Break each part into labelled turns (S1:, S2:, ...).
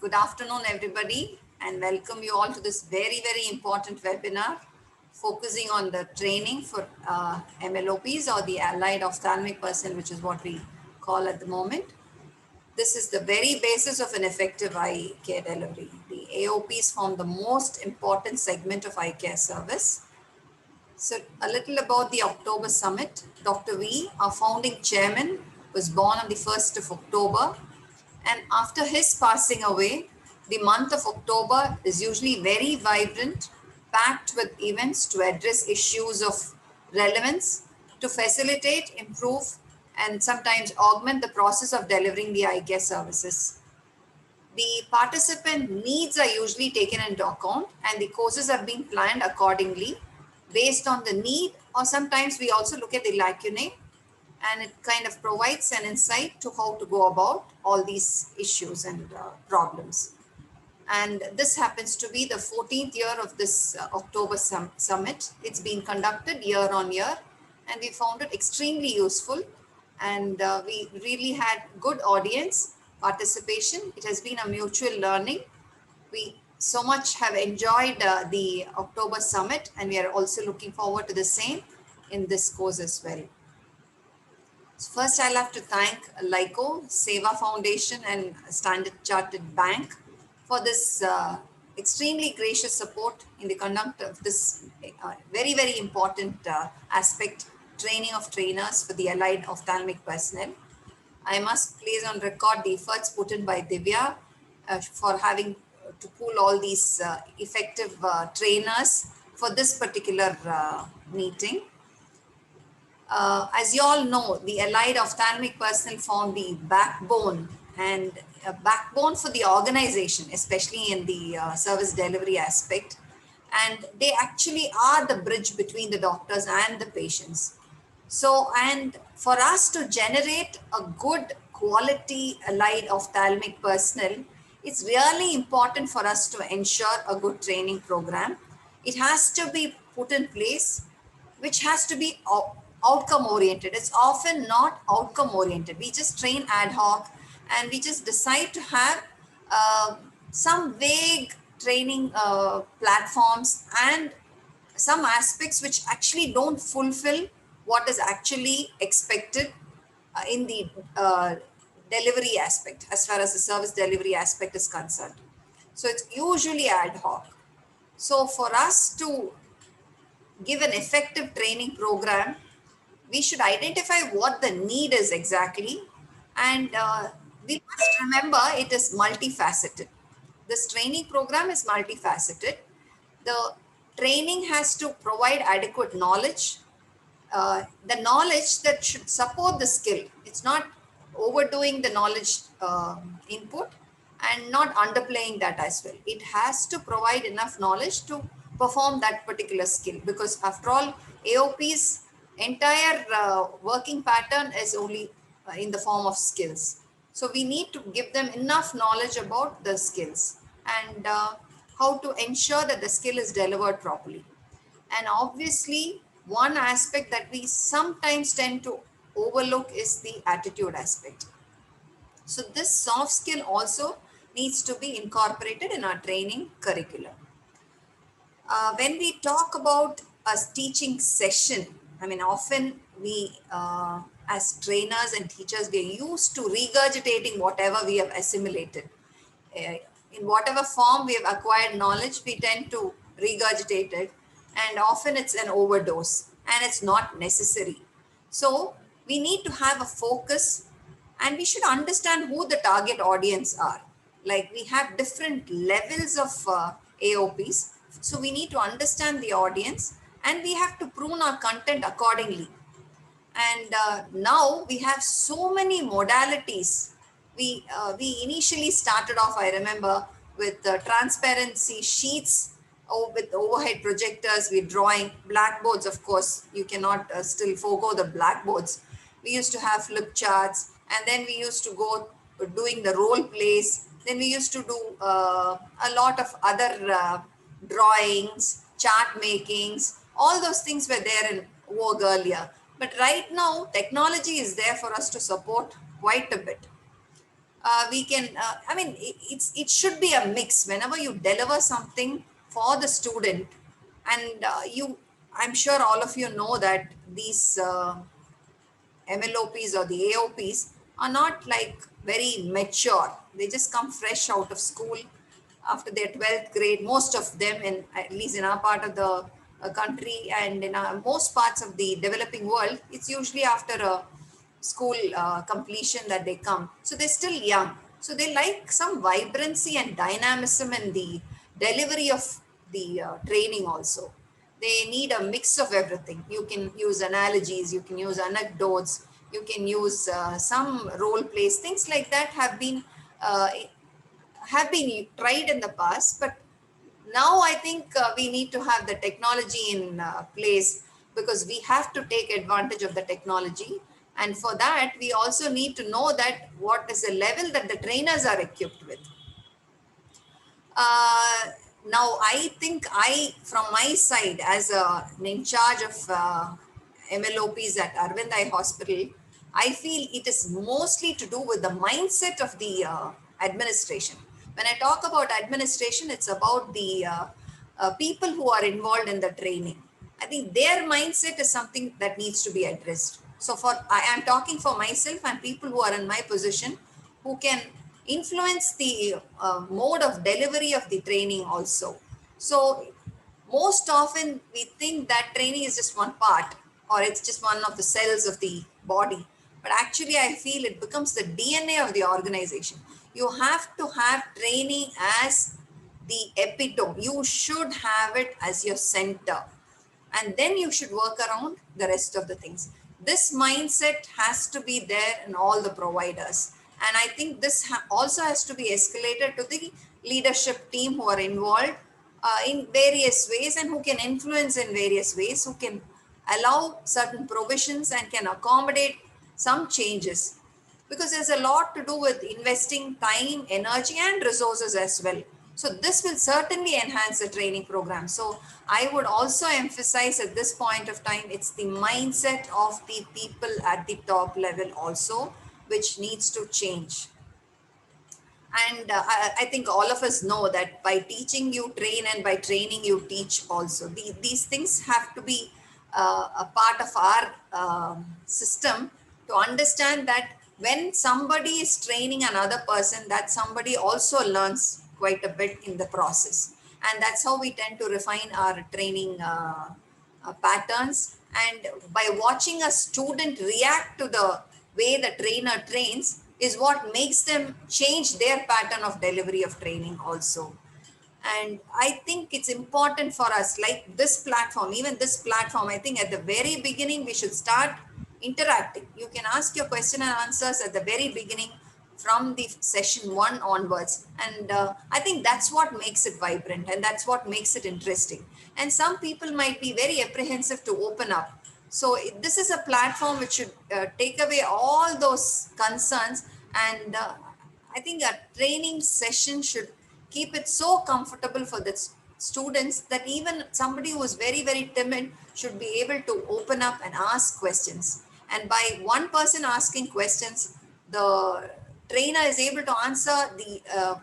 S1: Good afternoon, everybody, and welcome you all to this very, very important webinar focusing on the training for MLOPs or the allied ophthalmic personnel, which is what we call at the moment. This is the very basis of an effective eye care delivery. The AOPs form the most important segment of eye care service. So a little about the October Summit. Dr. V, our founding chairman, was born on the 1st of October. And after his passing away, the month of October is usually very vibrant, packed with events to address issues of relevance, to facilitate, improve, and sometimes augment the process of delivering the eye care services. The participant needs are usually taken into account and the courses are being planned accordingly based on the need, or sometimes we also look at the lacunae and it kind of provides an insight to how to go about all these issues and problems. And this happens to be the 14th year of this October Summit. It's been conducted year on year and we found it extremely useful and we really had good audience participation. It has been a mutual learning. We so much have enjoyed the October Summit and we are also looking forward to the same in this course as well. So first, I'll have to thank LAICO, Seva Foundation and Standard Chartered Bank for this extremely gracious support in the conduct of this very, very important aspect, training of trainers for the allied ophthalmic personnel. I must place on record the efforts put in by Divya for having to pool all these effective trainers for this particular meeting. As you all know, the allied ophthalmic personnel form the backbone and a backbone for the organization, especially in the service delivery aspect. And they actually are the bridge between the doctors and the patients. So, and for us to generate a good quality allied ophthalmic personnel, it's really important for us to ensure a good training program. It has to be put in place, which has to be outcome oriented. It's often not outcome oriented. We just train ad hoc and we just decide to have some vague training platforms and some aspects which actually don't fulfill what is actually expected in the delivery aspect as far as the service delivery aspect is concerned. So it's usually ad hoc. So for us to give an effective training program, we should identify what the need is exactly. And we must remember it is multifaceted. This training program is multifaceted. The training has to provide adequate knowledge, the knowledge that should support the skill. It's not overdoing the knowledge input and not underplaying that as well. It has to provide enough knowledge to perform that particular skill, because after all, AOP's entire working pattern is only in the form of skills. So we need to give them enough knowledge about the skills and how to ensure that the skill is delivered properly. And obviously, one aspect that we sometimes tend to overlook is the attitude aspect. So this soft skill also needs to be incorporated in our training curriculum. When we talk about a teaching session, I mean, often we, as trainers and teachers, we are used to regurgitating whatever we have assimilated. In whatever form we have acquired knowledge, we tend to regurgitate it, and often it's an overdose and it's not necessary. So we need to have a focus and we should understand who the target audience are. Like we have different levels of AOPs. So we need to understand the audience and we have to prune our content accordingly. And now we have so many modalities. We initially started off, I remember, with transparency sheets or with overhead projectors. We're drawing blackboards, of course. You cannot still forego the blackboards. We used to have flip charts, and then we used to go doing the role plays. Then we used to do a lot of other drawings, chart makings. All those things were there in vogue earlier. But right now, technology is there for us to support quite a bit. we can I mean it should be a mix whenever you deliver something for the student. And I'm sure all of you know that these MLOPs or the AOPs are not like very mature. They just come fresh out of school after their 12th grade. Most of them, in at least in our part of the country and in most parts of the developing world, it's usually after a school completion that they come. So they're still young. So they like some vibrancy and dynamism in the delivery of the training also. They need a mix of everything. You can use analogies, you can use anecdotes, you can use some role plays. Things like that uh, have been tried in the past, but now I think we need to have the technology in place, because we have to take advantage of the technology. And for that, we also need to know that what is the level that the trainers are equipped with. uh, Now, I think from my side, as in charge of MLOPs at Arvind Eye Hospital, I feel it is mostly to do with the mindset of the administration. When I talk about administration, it's about the people who are involved in the training. I think their mindset is something that needs to be addressed. So, I am talking for myself and people who are in my position, who can influence the mode of delivery of the training also. So most often we think that training is just one part, or it's just one of the cells of the body. But actually, I feel it becomes the DNA of the organization. You have to have training as the epitome. You should have it as your center, and then you should work around the rest of the things. This mindset has to be there in all the providers, and I think this also has to be escalated to the leadership team who are involved in various ways, and who can influence in various ways, who can allow certain provisions and can accommodate some changes, because there's a lot to do with investing time, energy, and resources as well. So this will certainly enhance the training program. So I would also emphasize at this point of time, it's the mindset of the people at the top level also, which needs to change. And I think all of us know that by teaching you train, and by training you teach also. These things have to be a part of our system, to understand that when somebody is training another person, that somebody also learns quite a bit in the process. And that's how we tend to refine our training patterns. And by watching a student react to the way the trainer trains is what makes them change their pattern of delivery of training also. And I think it's important for us, like this platform, even this platform, I think at the very beginning we should start interacting. You can ask your question and answers at the very beginning, from the session one onwards. And I think that's what makes it vibrant, and that's what makes it interesting. And some people might be very apprehensive to open up. So this is a platform which should take away all those concerns. And I think a training session should keep it so comfortable for the students, that even somebody who is very, very timid should be able to open up and ask questions. And by one person asking questions, the trainer is able to answer the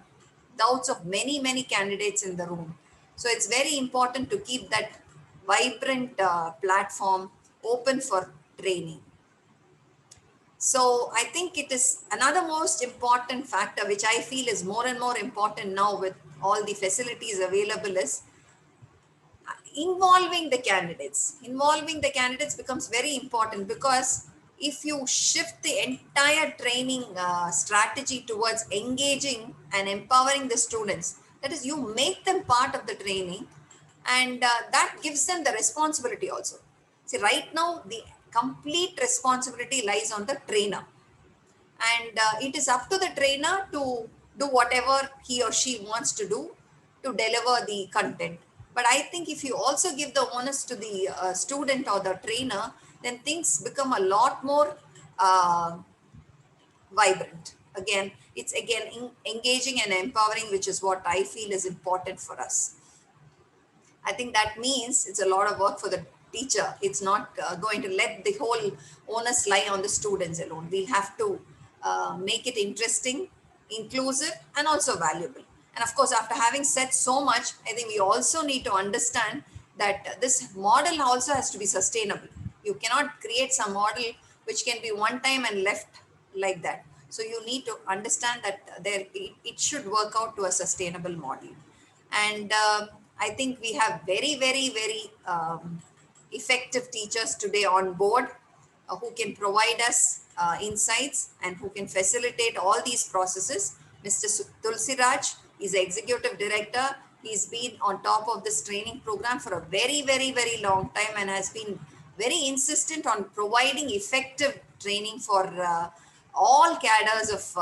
S1: doubts of many, many candidates in the room. So it's very important to keep that vibrant platform open for training. So I think it is another most important factor, which I feel is more and more important now with all the facilities available, is involving the candidates. Involving the candidates becomes very important, because if you shift the entire training strategy towards engaging and empowering the students, that is, you make them part of the training, and that gives them the responsibility also. See, right now the complete responsibility lies on the trainer, and it is up to the trainer to do whatever he or she wants to do to deliver the content. But I think if you also give the onus to the student or the trainer, then things become a lot more vibrant. Again, it's again engaging and empowering, which is what I feel is important for us. I think that means it's a lot of work for the teacher. It's not going to let the whole onus lie on the students alone. We have to make it interesting, inclusive, and also valuable. And of course, after having said so much, I think we also need to understand that this model also has to be sustainable. You cannot create some model which can be one time and left like that. So you need to understand that it should work out to a sustainable model. And I think we have very effective teachers today on board, who can provide us insights and who can facilitate all these processes. Mr. Tulsi Raj is the executive director. He's been on top of this training program for a very long time and has been very insistent on providing effective training for all cadres of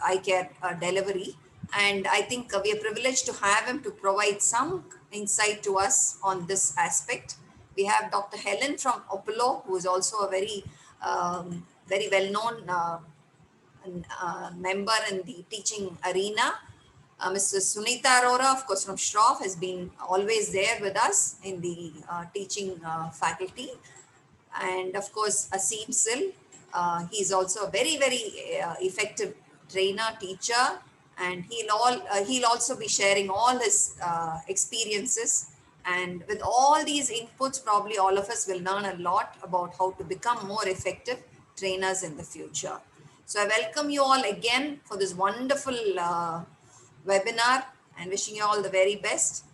S1: eye care delivery. And I think we are privileged to have him to provide some insight to us on this aspect. We have Dr. Helen from Opelo, who is also a very well-known member in the teaching arena. Mrs. Sunita Arora, of course, from Shroff, has been always there with us in the teaching faculty. And of course, Asim Sil, he's also a very effective trainer, teacher, and he'll also be sharing all his experiences. And with all these inputs, probably all of us will learn a lot about how to become more effective trainers in the future. So I welcome you all again for this wonderful webinar and wishing you all the very best.